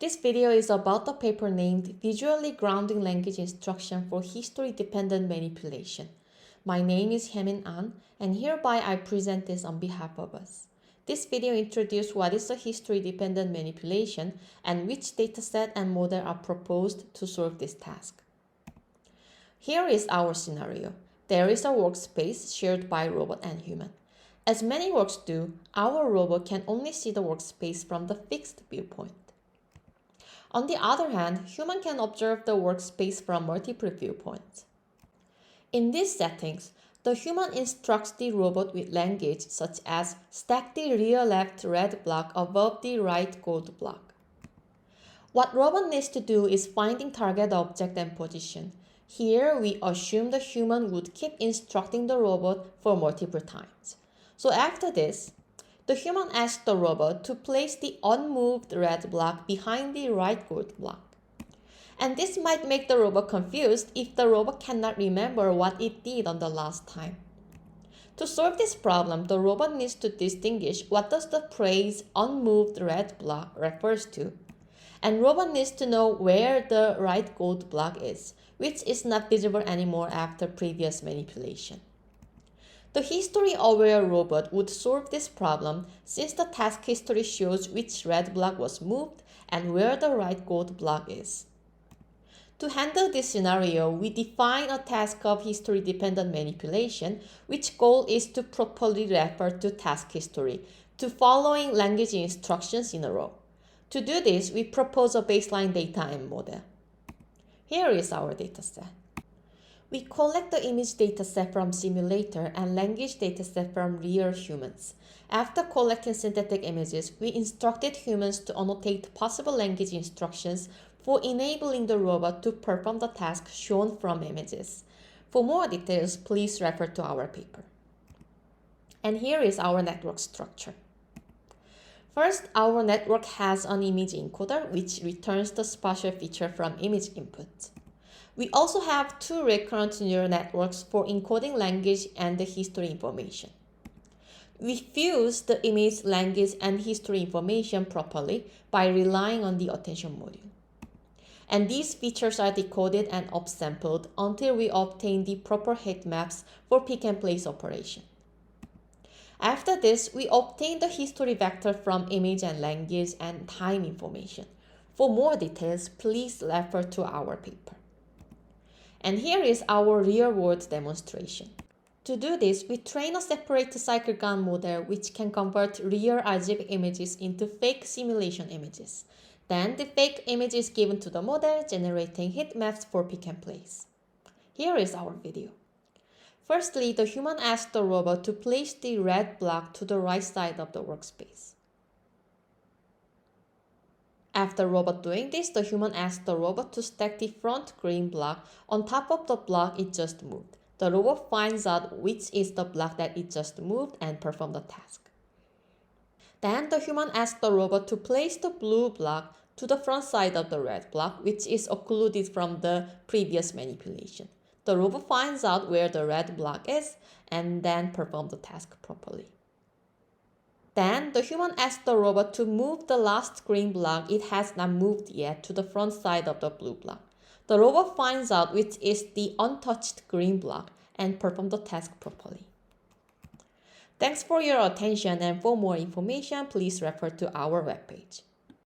This video is about the paper named Visually Grounding Language Instruction for History-Dependent Manipulation. My name is Hyemin and hereby I present this on behalf of us. This video introduces what is a history-dependent manipulation and which dataset and model are proposed to solve this task. Here is our scenario. There is a workspace shared by robot and human. As many works do, our robot can only see the workspace from the fixed viewpoint. On the other hand, human can observe the workspace from multiple viewpoints. In these settings, the human instructs the robot with language such as stack the rear left red block above the right gold block. What robot needs to do is finding target object and position. Here, we assume the human would keep instructing the robot for multiple times. So after this, the human asks the robot to place the unmoved red block behind the right gold block. And this might make the robot confused if the robot cannot remember what it did on the last time. To solve this problem, the robot needs to distinguish what does the phrase unmoved red block refers to. And robot needs to know where the right gold block is, which is not visible anymore after previous manipulation. The history-aware robot would solve this problem since the task history shows which red block was moved and where the right gold block is. To handle this scenario, we define a task of history-dependent manipulation, which goal is to properly refer to task history to following language instructions in a row. To do this, we propose a baseline data and model. Here is our dataset. We collect the image dataset from simulator and language dataset from real humans. After collecting synthetic images, we instructed humans to annotate possible language instructions for enabling the robot to perform the task shown from images. For more details, please refer to our paper. And here is our network structure. First, our network has an image encoder which returns the spatial feature from image input. We also have two recurrent neural networks for encoding language and the history information. We fuse the image, language, and history information properly by relying on the attention module. And these features are decoded and upsampled until we obtain the proper heat maps for pick and place operation. After this, we obtain the history vector from image and language and time information. For more details, please refer to our paper. And here is our real-world demonstration. To do this, we train a separate cycle-GAN model which can convert real algebraic images into fake simulation images. Then the fake image is given to the model, generating heat maps for pick and place. Here is our video. Firstly, the human asks the robot to place the red block to the right side of the workspace. After robot doing this, the human asks the robot to stack the front green block on top of the block it just moved. The robot finds out which is the block that it just moved and performs the task. Then the human asks the robot to place the blue block to the front side of the red block, which is occluded from the previous manipulation. The robot finds out where the red block is and then performs the task properly. Then, the human asks the robot to move the last green block it has not moved yet to the front side of the blue block. The robot finds out which is the untouched green block and performs the task properly. Thanks for your attention, and for more information, please refer to our webpage.